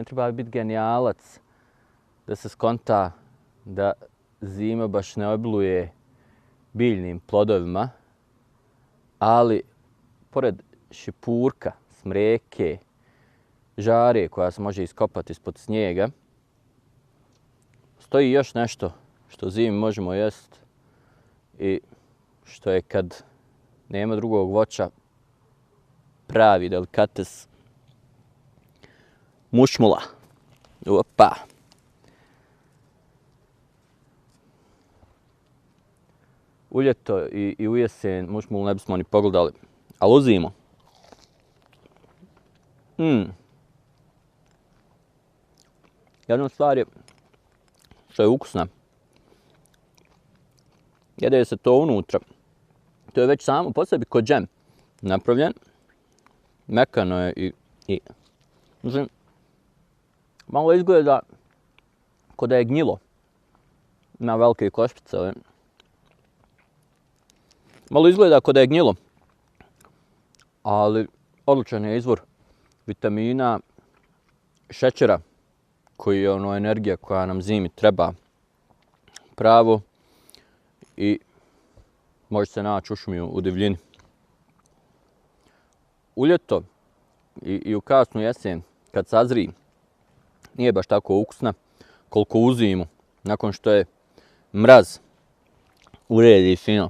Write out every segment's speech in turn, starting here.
treba biti genijalac da se skonta da zima baš ne obiluje biljnim plodovima, ali pored šipurka, smreke, žare koja se može iskopati ispod snijega, stoji još nešto što zimi možemo jest i što je kad nema drugog voća pravi delikates. Mušmula. Opa. U ljeto i u jesen mušmulu ne bismo ni pogledali, ali u zimu. Jedna stvar je što je ukusna. Jede se to unutra. To je već samo po sebi ko džem napravljen. Mekano je i mislim, malo izgleda ko da je gnjilo na velike košpice. Malo izgleda ko da je gnjilo, ali odličan je izvor vitamina, šećera, koji je ono energija koja nam zimi treba pravo i može se naći u šumi u divljini. U ljeto i u kasnu jesen, kad sazri, nije baš tako ukusna koliko u zimu, nakon što je mraz uredi fino.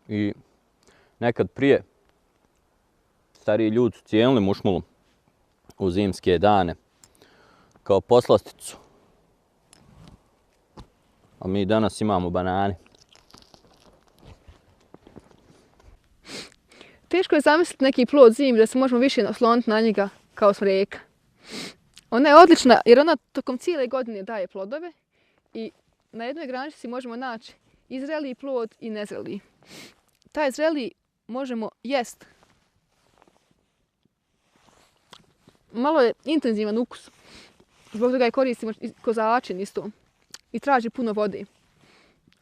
I nekad prije stariji ljudi su cijenili mušmulu u zimske dane kao poslasticu. A mi danas imamo banane. Teško je zamisliti neki plod zimi da se možemo više nasloniti na njega kao smreka. Ona je odlična jer ona tokom cijele godine daje plodove i na jednoj granici možemo naći i zreli plod i nezreli. Taj zreli možemo jest. Malo je intenzivan ukus. Zbog toga je koristimo ko začin isto. I traži puno vode.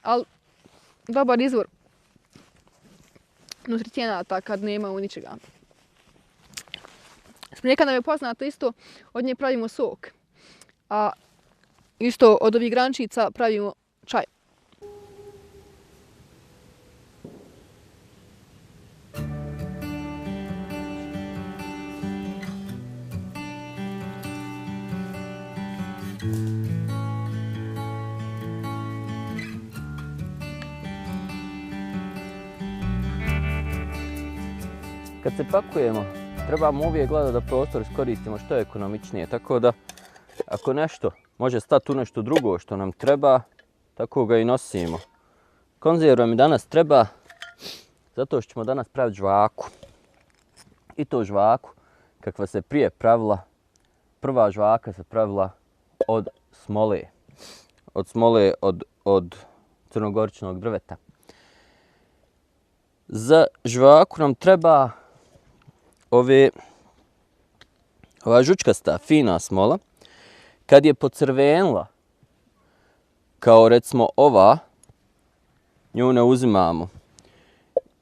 Ali dobar izvor nutrijenata kad nema u ničega. Smreka nam je poznata isto, od nje pravimo sok. A isto od ovih grančica pravimo čaj. Kad se pakujemo, trebamo uvijek gledati da prostor iskoristimo što je ekonomičnije. Tako da, ako nešto može stati u nešto drugo što nam treba, tako ga i nosimo. Konzerva mi danas treba zato što ćemo danas praviti žvaku. I to žvaku kakva se prije pravila. Prva žvaka se pravila od smole. Od smole od crnogoričnog drveta. Za žvaku nam treba ova žučkasta, fina smola. Kad je pocrvenila, kao recimo ova, nju ne uzimamo.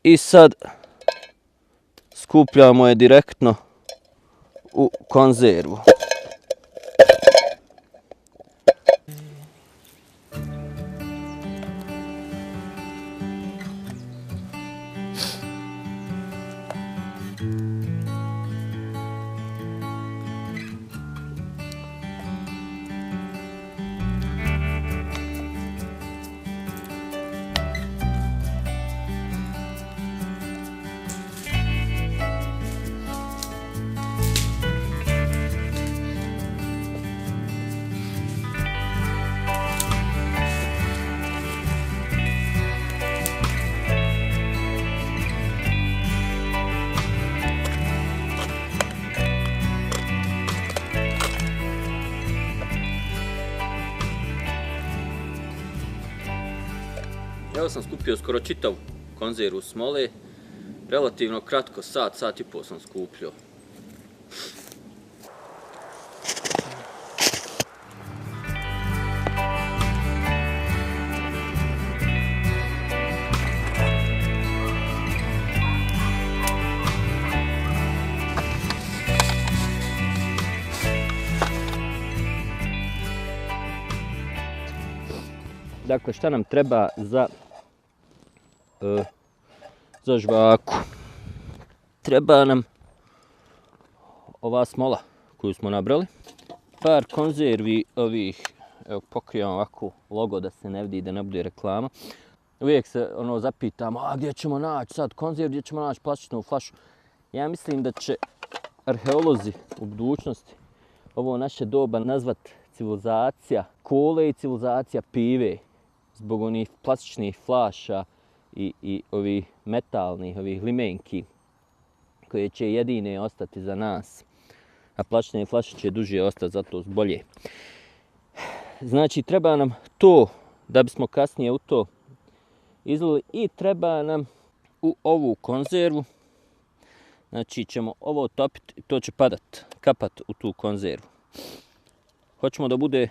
I sad skupljamo je direktno u konzervu. Evo sam skupio skoro čitav konzervu smole. Relativno kratko, sat i pol sam skupljio. Dakle, šta nam treba za žvaku? Treba nam ova smola koju smo nabrali, par konzervi ovih, evo pokrivam ovako logo da se ne vidi, da ne bude reklama. Uvijek se zapitamo, a gdje ćemo naći sad konzerv, gdje ćemo naći plastičnu flašu. Ja mislim da će arheolozi u budućnosti ovo naše doba nazvat civilizacija kole i civilizacija pive, zbog onih plastičnih flaša i ovih metalnih, ovih limenki, koje će jedine ostati za nas. A plastične flaše će duže ostati, zato bolje. Znači, treba nam to da bismo kasnije u to izlili i treba nam u ovu konzervu. Znači, ćemo ovo topiti i to će kapat u tu konzervu. Hoćemo da bude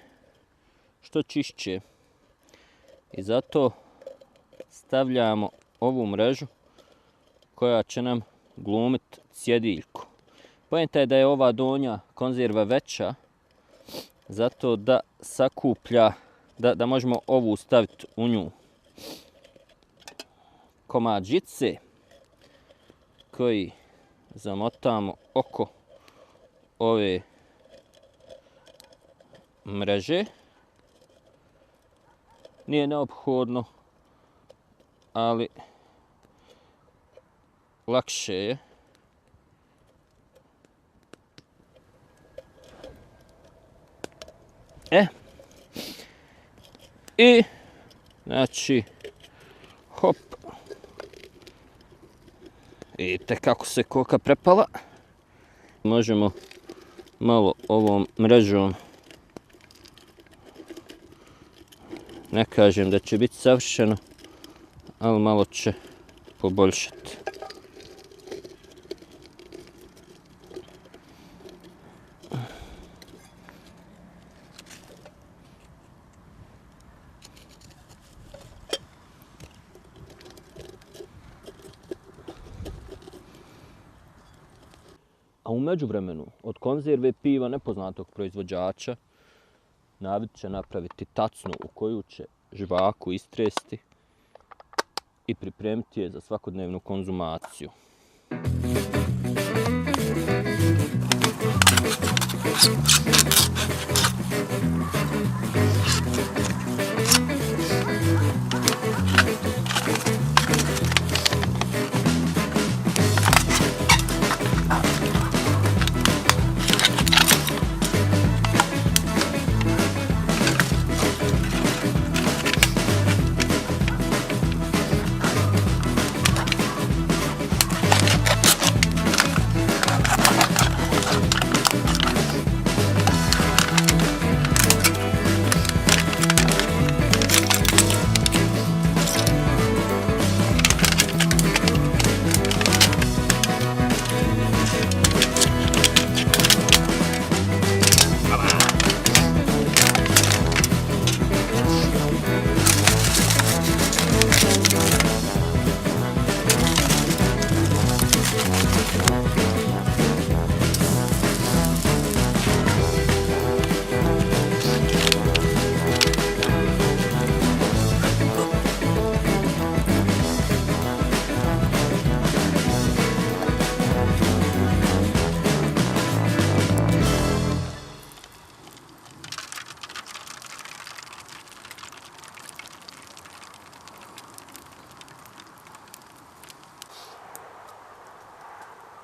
što čišće i zato stavljamo ovu mrežu koja će nam glumiti sjediljku. Poenta je da je ova donja konzerva veća, zato da sakuplja, da možemo ovu staviti u nju komad žice koji zamotamo oko ove mreže. Nije neophodno, ali lakše je. I znači, hop. Vidite kako se koka prepala. Možemo malo ovom mrežom, ne kažem da će biti savršeno, ali malo će poboljšati. A u međuvremenu od konzerve piva nepoznatog proizvođača Navid će napraviti tacnu u koju će žvaku istresti i pripremiti je za svakodnevnu konzumaciju.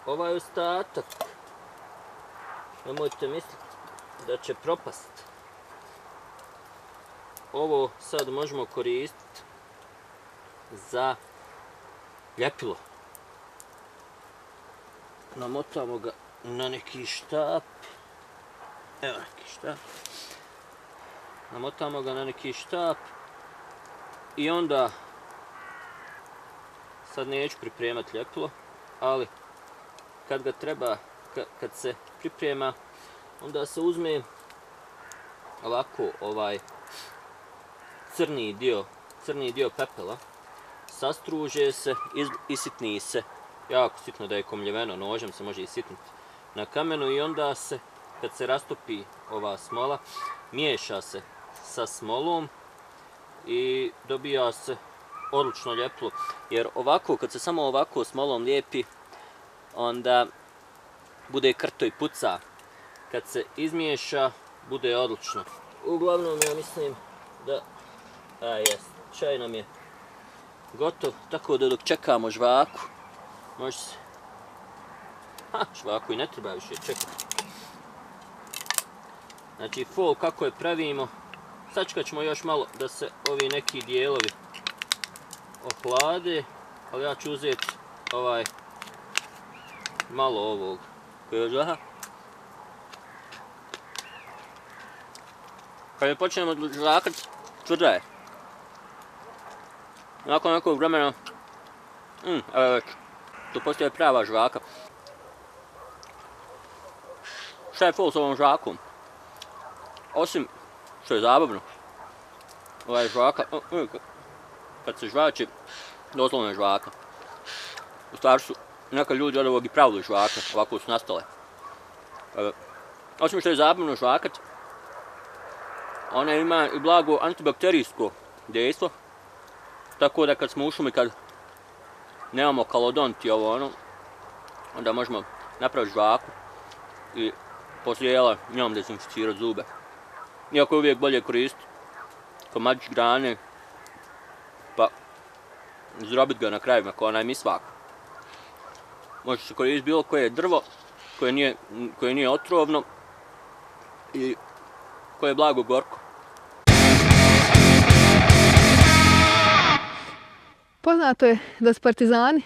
Ovaj ostatak, nemojte misliti da će propast. Ovo sad možemo koristiti za ljepilo. Namotamo ga na neki štap. Evo neki štap. Namotamo ga na neki štap i onda, sad neću pripremati ljepilo, ali kad ga treba, kad se priprema, onda se uzme ovako ovaj crni dio pepela, sastruže se, isitni se, jako sitno da je komljeveno, nožem se može isitniti na kamenu i onda se, kad se rastopi ova smola, miješa se sa smolom i dobija se odlično ljeplo. Jer ovako, kad se samo ovako smolom lijepi, onda bude krto i puca. Kad se izmiješa, bude odlično. Uglavnom, ja mislim da... čaj nam je gotov, tako da dok čekamo žvaku, može se... žvaku i ne treba više čekati. Znači, fol kako je pravimo, sačekat ćemo još malo da se ovi neki dijelovi ohlade, ali ja ću uzeti malo ovog koji je žvaha. Kad je počnemo žvakat, tvrda je. Nakon nekog vremena, evo već, to postaje prava žvaka. Šta je fol s ovom žvakom? Osim što je zabavno, žvaka, kad se žvači, doslovno je žvaka. U stvari su neka ljudi od ovog i pravili žvake, ovako su nastale. Osim što je zabavno žvakat, ona ima i blago antibakterijsko dejstvo, tako da kad smo u šumi, kad nemamo kalodont i onda možemo napraviti žvaku i poslije jela njom dezinficirati zube. Iako je uvijek bolje koristiti komadić grane, pa zdrobiti ga na krajima kao onaj misvak. Može se koristiti bilo koje drvo koje nije otrovno i koje je blago gorko. Poznato je da su partizani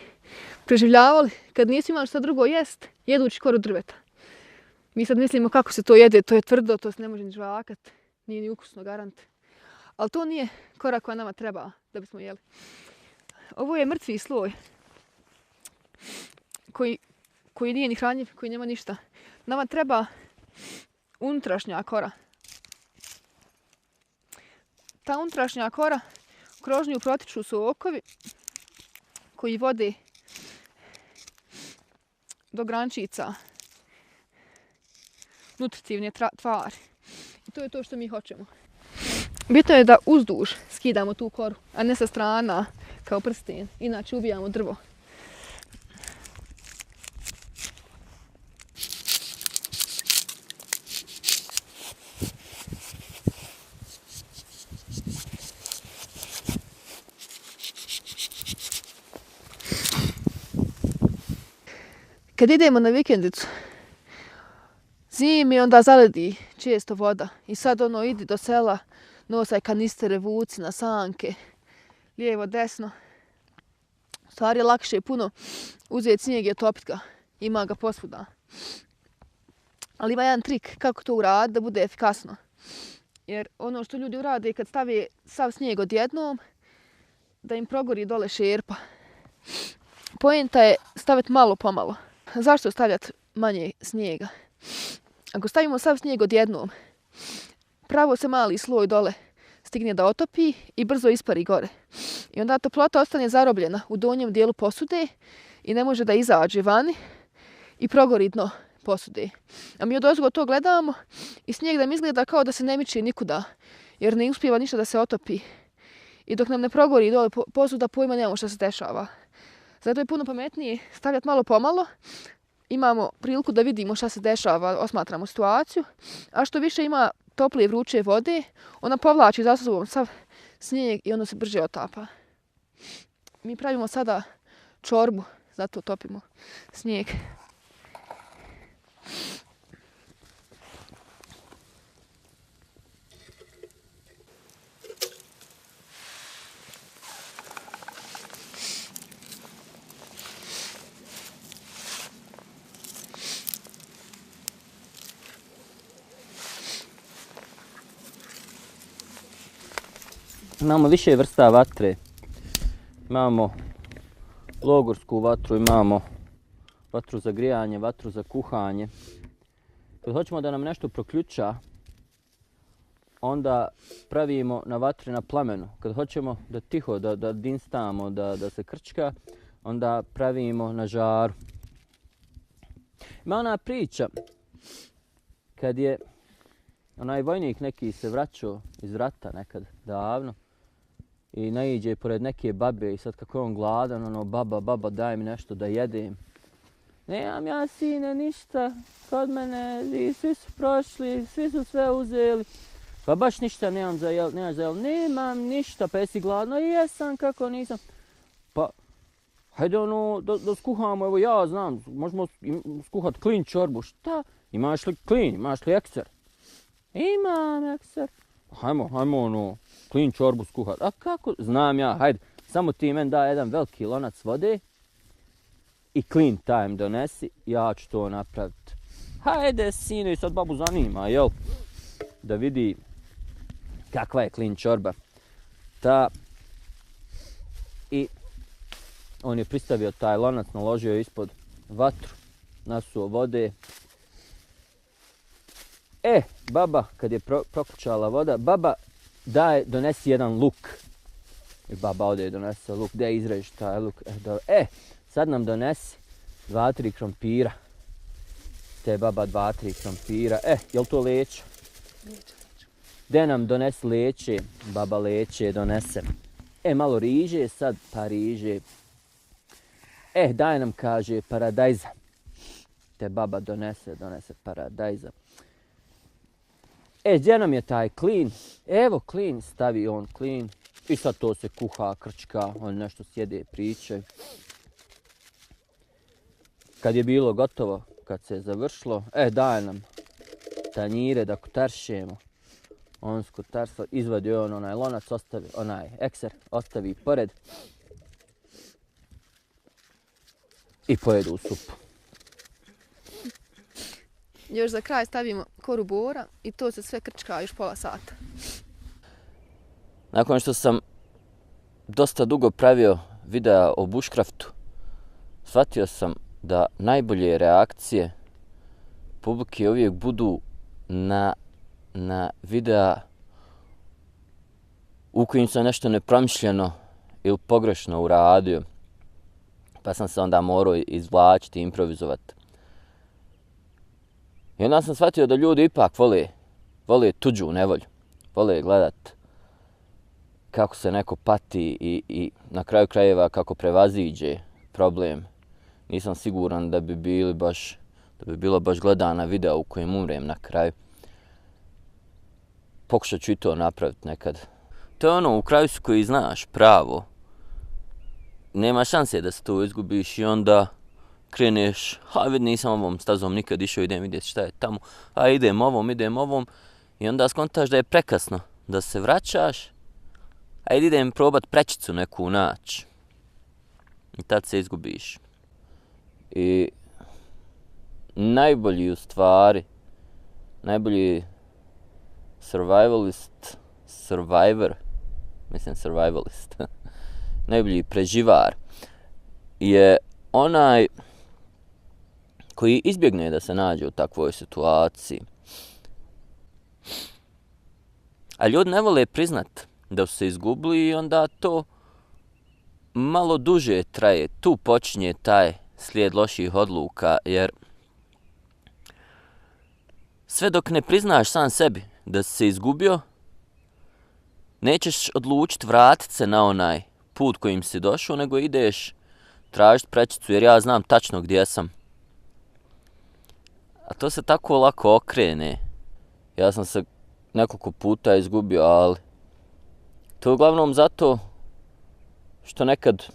preživljavali kad nisu imali šta drugo jest, jedući koru drveta. Mi sad mislimo kako se to jede, to je tvrdo, to se ne može ni žvakat, nije ni ukusno, garant. Ali to nije kora koja nama treba da bismo jeli. Ovo je mrtvi sloj koji nije ni hranjiv, koji nema ništa. Nama treba unutrašnja kora. Ta unutrašnja kora, kroz nju protiču sokovi koji vode do grančica nutritivne tvari. I to je to što mi hoćemo. Bitno je da uzduž skidamo tu koru, a ne sa strana kao prsten. Inače ubijamo drvo. Kad idemo na vikendicu, zimi onda zaledi često voda i sad idi do sela, nosaj kanistere, vuci na sanke, lijevo, desno. U stvari je lakše puno uzeti snijeg i otopit ga, ima ga posvuda. Ali ima jedan trik kako to uraditi da bude efikasno. Jer ono što ljudi urade kad stave sav snijeg odjednom, da im progori dole šerpa. Poenta je staviti malo pomalo. Zašto stavljati manje snijega? Ako stavimo sav snijeg odjednom, pravo se mali sloj dole stigne da otopi i brzo ispari gore. I onda toplota ostane zarobljena u donjem dijelu posude i ne može da izađe vani i progori dno posude. A mi odozgo to gledamo i snijeg nam izgleda kao da se ne miče nikuda, jer ne uspijeva ništa da se otopi. I dok nam ne progori dole posuda, pojma nemamo što se dešava. Zato je puno pametnije stavljati malo pomalo. Imamo priliku da vidimo šta se dešava, osmatramo situaciju. A što više ima tople i vruće vode, ona povlači za sobom sav snijeg i ono se brže otapa. Mi pravimo sada čorbu, zato topimo snijeg. Imamo više vrsta vatre. Imamo logorsku vatru, imamo vatru za grijanje, vatru za kuhanje. Kad hoćemo da nam nešto proključa, onda pravimo na vatri na plamenu. Kad hoćemo da tiho, da dinstamo, da se krčka, onda pravimo na žaru. Ima ona priča, kad je onaj vojnik neki se vraćao iz rata nekad davno, i naiđe pored neke babe i sad kako je on gladan, ono, baba, daj mi nešto da jedem. Nemam ja, sine, ništa kod mene, i svi su prošli, svi su sve uzeli. Pa baš ništa nemaš za jel, nemam ništa, pa jesi gladno? Jesam, kako nisam. Pa, hajde ono, da skuhamo, evo ja znam, možemo skuhat klin čorbu. Šta? Imaš li klin, imaš li ekser? Imam ekser. Hajmo ono, klin čorbu skuhat. A kako? Znam ja, hajde, samo ti meni daj jedan veliki lonac vode i clean time donesi, ja ću to napraviti. Hajde, sine, sad babu zanima, jel? Da vidi kakva je clean čorba. I on je pristavio taj lonac, naložio je ispod vatru, nasuo vode. Baba, kad je prokućala voda, baba, donesi jedan luk. I baba ode i donese luk, gdje izreži taj luk. Sad nam donesi 2-3 krompira. Te baba 2-3 krompira. Jel to leće? Leće. Gdje nam donesi leće? Baba leće donese. Malo riže sad, pa riže. Daj nam, kaže, paradajza. Te baba donese paradajza. Gdje nam je taj klin? Evo klin, stavi on klin. I sad to se kuha, krčka, on nešto sjede, pričaju. Kad je bilo gotovo, kad se je završilo, daj nam tanjire da kotaršemo. On skotarstvo, izvadio on onaj lonac, ostavi, onaj ekser, ostavi pored. I pojedu u supu. Još za kraj stavimo koru bora i to se sve krčka još pola sata. Nakon što sam dosta dugo pravio videa o bushcraftu, shvatio sam da najbolje reakcije publike uvijek budu na videa u kojim sam nešto nepromišljeno ili pogrešno uradio. Pa sam se onda morao izvlačiti, improvizovati. I onda sam shvatio da ljudi ipak vole tuđu nevolju. Vole gledat kako se neko pati i na kraju krajeva kako prevaziđe problem. Nisam siguran da bi bilo baš gledana video u kojem umrem na kraju. Pokušat ću i to napraviti nekad. To je ono u kraju su koji znaš pravo. Nema šanse da se to izgubiš i onda kreneš, nisam ovom stazom nikad išao, idem vidjeti šta je tamo, idem ovom i onda skontaš da je prekasno da se vraćaš, idem probat prečicu neku naći. I tad se izgubiš. I najbolji survivalist, najbolji preživar je onaj koji izbjegne da se nađe u takvoj situaciji. A ljudi ne vole priznat da su se izgubili i onda to malo duže traje. Tu počinje taj slijed loših odluka, jer sve dok ne priznaš sam sebi da si se izgubio, nećeš odlučiti vratit se na onaj put kojim si došao, nego ideš tražiti prečicu, jer ja znam tačno gdje sam. A to se tako lako okrene. Ja sam se nekoliko puta izgubio, ali to je uglavnom zato što nekad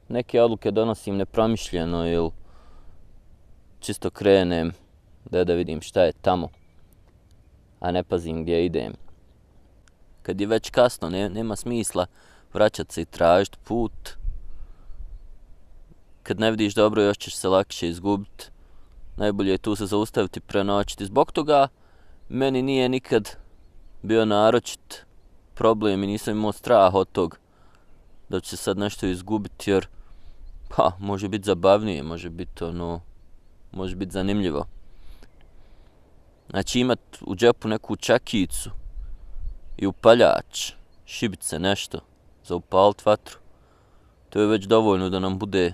neke odluke donosim nepromišljeno ili čisto krenem da vidim šta je tamo, a ne pazim gdje idem. Kad je već kasno, nema smisla vraćat se i tražiti put. Kad ne vidiš dobro, još ćeš se lakše izgubiti. Najbolje je tu se zaustaviti, prenoćiti. Zbog toga meni nije nikad bio naročit problem i nisam imao strah od tog da će se sad nešto izgubiti, jer može biti zabavnije, može biti zanimljivo. Znači imat u džepu neku čakicu i upaljač, šibice, nešto za upalit vatru, to je već dovoljno da nam bude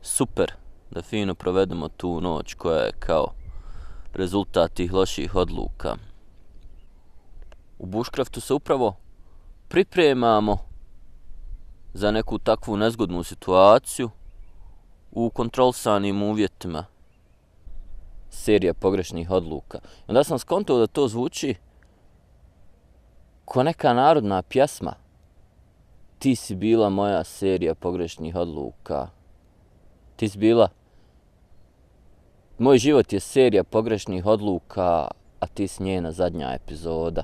super, da fino provedemo tu noć koja je kao rezultat tih loših odluka. U bushcraftu se upravo pripremamo za neku takvu nezgodnu situaciju u kontrolisanim uvjetima. Serija pogrešnih odluka. Onda sam skontao da to zvuči ko neka narodna pjesma. Ti si bila moja serija pogrešnih odluka. Ti si bila... Moj život je serija pogrešnih odluka, a ti si njena zadnja epizoda.